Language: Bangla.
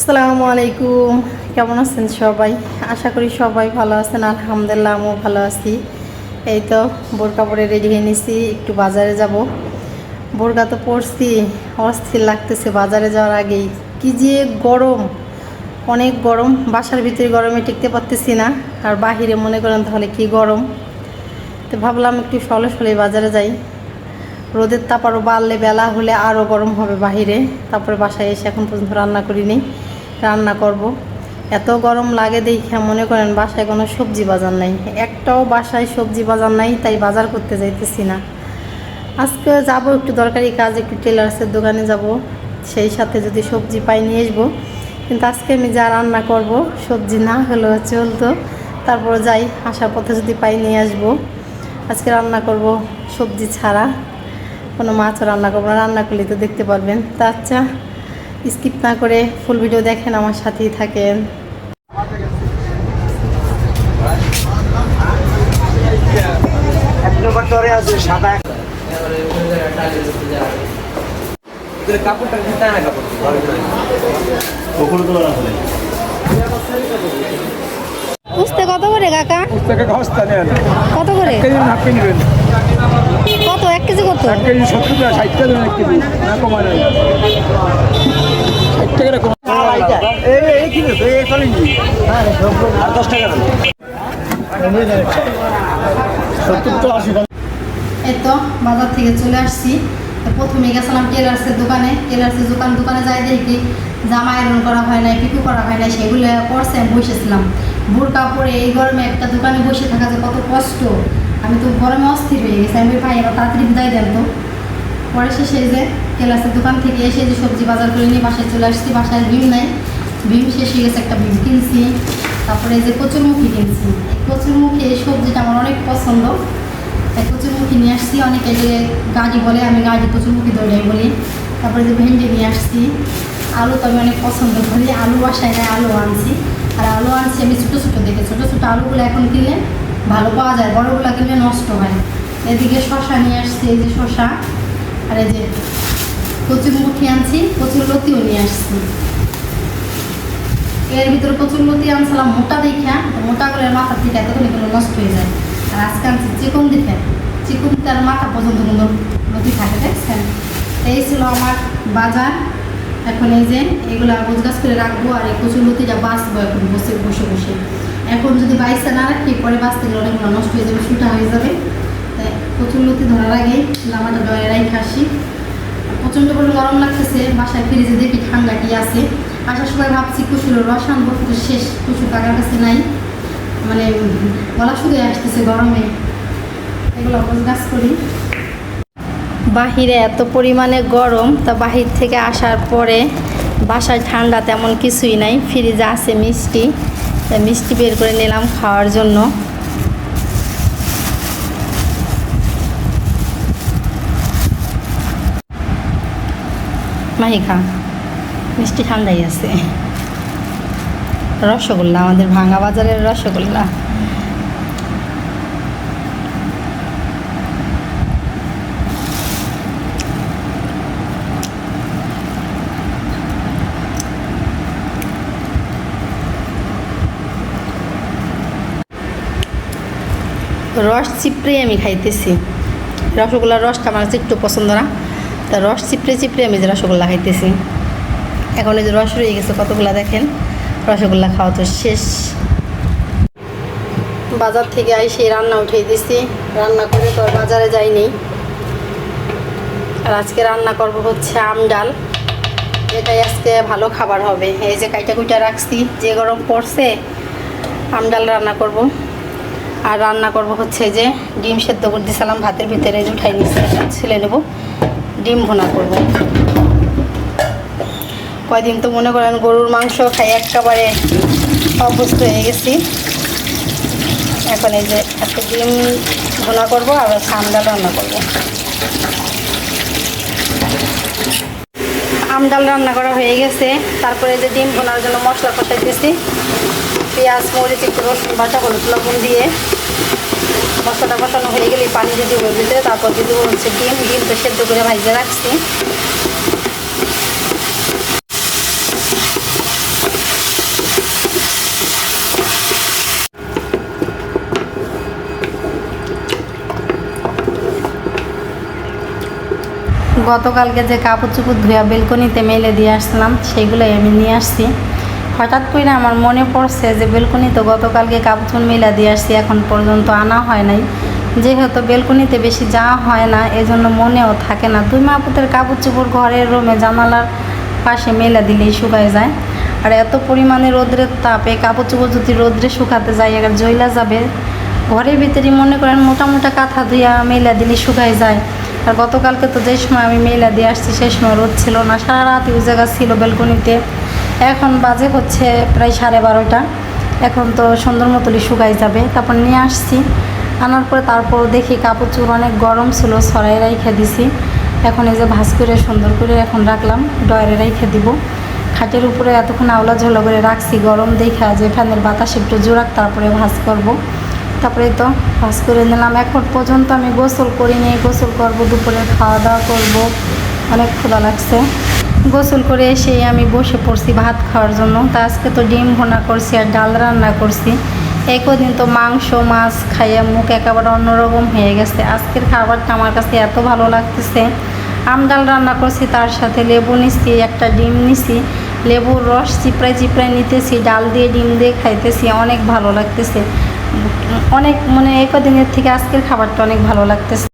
আসসালামু আলাইকুম। কেমন আছেন সবাই? আশা করি সবাই ভালো আছেন। আলহামদুলিল্লাহ আমিও ভালো আছি। এই তো বোরকা পরে রেডি হয়ে নিছি, একটু বাজারে যাব। বোরকা তো পরছি, অস্থির লাগতেছে বাজারে যাওয়ার আগেই। কি যে গরম, অনেক গরম। বাসার ভিতরে গরমে টিকতে পারতেছি না, আর বাহিরে মনে করেন তাহলে কি গরম। তো ভাবলাম একটু সলে সলে বাজারে যাই। রোদের তাপ আরও বাড়লে, বেলা হলে আরও গরম হবে বাহিরে। তারপরে বাসায় এসে এখন পর্যন্ত রান্না করিনি, রান্না করব। এত গরম লাগে দেখে মনে করেন বাসায় কোনো সবজি বাজার নাই, একটাও বাসায় সবজি বাজার নাই, তাই বাজার করতে যাইতেছি না। আজকে যাব একটু দরকারি কাজ, একটু টেলার্সের দোকানে যাব, সেই সাথে যদি সবজি পাই নিয়ে আসবো। কিন্তু আজকে আমি যা রান্না করব, সবজি না হলেও চলতো, তারপরে যাই, আসার পথে যদি পাই নিয়ে আসবো। আজকে রান্না করব সবজি ছাড়া, কোনো মাছও রান্না করবো না। রান্না করলে তো দেখতে পারবেন। তা আচ্ছা, স্কিপ না করে ফুল ভিডিও দেখেন, আমার সাথেই থাকেন। উস্তে কত করে কাকা? কত করে? কত 1 কেজি? কত 1 কেজি? 70 টাকা, 60 টাকা, 1 কেজি না কমায় নাই, 60 টাকা কম। এই কি রে, এই চলেন জি আর 10 টাকা দেন, 70 তো 80 টাকা। এই তো বাজার থেকে চলে আসছি। তো প্রথমে গেছিলাম টেলার্সের দোকানে। টেলার্সের দোকানে যাই দেখি জামা আয়রন করা হয় নাই, পিকু করা হয় নাই, সেগুলো পরছে। আমি বসেছিলাম বোরকা পরে, এই গরমে একটা দোকানে বসে থাকা যে কত কষ্ট। আমি তো গরমে অস্থির হয়ে গেছি। আমি ভাই এবার তাড়াতাড়ি বিদায় দেন তো। পরে শেষে যে টেলার্সের দোকান থেকে এসে যে সবজি বাজার করে নিয়ে বাসায় চলে আসছি। বাসায় ভীম নাই, ভীম শেষ হয়ে গেছে, একটা ভীম কিনছি। তারপরে যে কচুরমুখী কিনছি। এই কচুরমুখী, এই সবজিটা আমার অনেক পছন্দ। তাই কচুরমুখী নিয়ে আসছি। অনেকে যে গাড়ি বলে, আমি গাড়ি কচুরমুখী দৌড়াই বলি। তারপরে যে ভেন্ডি নিয়ে আসছি। আলু তো আমি অনেক পছন্দ করি, আলু বাসায় নেয়, আলু আনছি। আর আলু আনছি আমি ছোটো ছোটো দেখে, ছোটো ছোটো আলুগুলো এখন কিনলে ভালো পাওয়া যায়, বড়গুলো কিনলে নষ্ট হয়। এদিকে শশা নিয়ে আসছি, এই যে শশা। আর এই যে কচুরমুখী আনছি, কচুরলতিও নিয়ে আসছি। এর ভিতরে কচুরলতি আনছিলাম মোটা দেখা, মোটা করে মাথার থেকে এতগুলো নষ্ট হয়ে যায়। আর আজকে আনছি চিকন দেখে, চিকন তার মাথা পর্যন্ত কোনো লতি থাকে, দেখছেন। এই ছিল আমার বাজার। এখন এই যে এগুলো গোছগাছ করে রাখবো, আর এই কচুরলতিটা বাঁচবো এখন বসে বসে বসে। এখন যদি বাইসে না রাখি, পরে বাঁচতে গেলে অনেকগুলো নষ্ট হয়ে যাবে, শুটা হয়ে যাবে। তাই কচুরলতি ধরার আগে জামাটা ডয়ে রাখি আসি। প্রচণ্ড করে গরম লাগতেছে। বাসায় ফ্রিজে দেখি ঠান্ডা কি আছে। আসার সময় ভাবছি কুসুরের রস আনবো, কিন্তু শেষ, কুসুর কাকার কাছে নাই। মানে গলা শুধু আসতেছে গরমে। এগুলো গাছ করি। বাহিরে এত পরিমাণে গরম, তা বাহির থেকে আসার পরে বাসায় ঠান্ডা তেমন কিছুই নাই। ফ্রিজে আছে মিষ্টি, মিষ্টি বের করে নিলাম খাওয়ার জন্য। মাহিকা মিষ্টি ঠান্ডাই আছে। রসগোল্লা, আমাদের ভাঙা বাজারের রসগোল্লা। রস চিপড়ে আমি খাইতেছি। রসগোল্লার রসটা আমার কাছে একটু পছন্দ না, তা রস চিপড়ে চিপড়ে আমি যে রসগোল্লা খাইতেছি। এখন এই যে রস রয়ে গেছে কতগুলা, দেখেন। রসগোল্লা খাওয়া তো শেষ। বাজার থেকে সেই রান্না উঠিয়ে দিচ্ছি। রান্না করে তো আর বাজারে যাইনি। আর আজকে রান্না করব হচ্ছে আম ডাল। এটাই আজকে ভালো খাবার হবে। এই যে কাইটা কুইটা রাখছি, যে গরম পড়ছে, আম ডাল রান্না করব। আর রান্না করব হচ্ছে যে ডিম সেদ্ধ করে দিয়েছিলাম ভাতের ভিতরে, উঠাই নিচ্ছি, ছেলে নেব। ডিম ভুনা করব। কয়দিন তো মনে করেন গরুর মাংস খাই, একেবারে অভ্যস্ত হয়ে গেছি। এখন এই যে একটা ডিম ভুনা করব, আর আম ডাল রান্না করব। আম ডাল রান্না করা হয়ে গেছে। তারপরে যে ডিম ভুনার জন্য মশলা কষাইতেছি। পেঁয়াজ, মরিচ, একটু রসুন বাটা, হলুদ লবণ দিয়ে মশলাটা কষানো হয়ে গেলে পানি দিয়ে দিব ভিতরে। তারপর দিয়ে দেবো হচ্ছে ডিম। ডিম তো সেদ্ধ করে ভাজতে রাখছি। গতকালকে যে কাপড় চোপড় ধুয়া বেলকনিতে মেলে দিয়ে আসছিলাম সেইগুলোই আমি নিয়ে আসছি। হঠাৎ করে আমার মনে পড়ছে যে বেলকনিতে গতকালকে কাপড় চোপড় মেলা দিয়ে আসছি, এখন পর্যন্ত আনা হয় নাই। যেহেতু বেলকনিতে বেশি যাওয়া হয় না, এজন্য মনেও থাকে না। দুই মাপুতের কাপড় চোপড় ঘরের রুমে জানালার পাশে মেলা দিলেই শুকায় যায়। আর এত পরিমাণে রোদ্রের তাপে কাপড় চোপড় যদি রোদ্রে শুকাতে যায় এবার জ্বলা যাবে। ঘরের ভিতরে মনে করেন মোটা মোটা কাঁথা ধুইয়া মেলা দিলে শুকায় যায়। আর গতকালকে তো যে সময় আমি মেলা দিয়ে আসছি সেই সময় রোদ ছিল না, সারা রাত ওই জায়গা ছিল বেলকনিতে। এখন বাজে হচ্ছে প্রায় 12:30। এখন তো সুন্দর মতোই শুকাই যাবে। তারপর নিয়ে আসছি, আনার পরে তারপর দেখি কাপড় চোপড় অনেক গরম ছিল, সরাই রাইখে দিছি। এখন এই যে ভাঁজ করে সুন্দর করে এখন রাখলাম, ডয়ারে রাইখে দিব। খাটের উপরে এতক্ষণ আওলা ঝোলা করে রাখছি, গরম দেখা যে ফ্যানের বাতাস একটু জোরাক, তারপরে ভাঁজ করব। তারপরে তো ভাঁজ করে নিলাম। এখন পর্যন্ত আমি গোসল করিনি, গোসল করব, দুপুরে খাওয়া দাওয়া করব। অনেক ক্ষুধা লাগছে। গোসল করে এসেই আমি বসে পড়ছি ভাত খাওয়ার জন্য। তা আজকে তো ডিম ভুনা করছি আর ডাল রান্না করছি। এই কদিন তো মাংস মাছ খাইয়া মুখ একেবারে অন্যরকম হয়ে গেছে। আজকের খাবারটা আমার কাছে এত ভালো লাগতেছে। আম ডাল রান্না করছি, তার সাথে লেবু নিছি, একটা ডিম নিছি, লেবুর রস চিপড়ায় চিপড়ায় নিতেছি, ডাল দিয়ে ডিম দিয়ে খাইতেছি, অনেক ভালো লাগতেছে। অনেক মানে এই কদিনের থেকে আজকের খাবারটা অনেক ভালো লাগতেছে।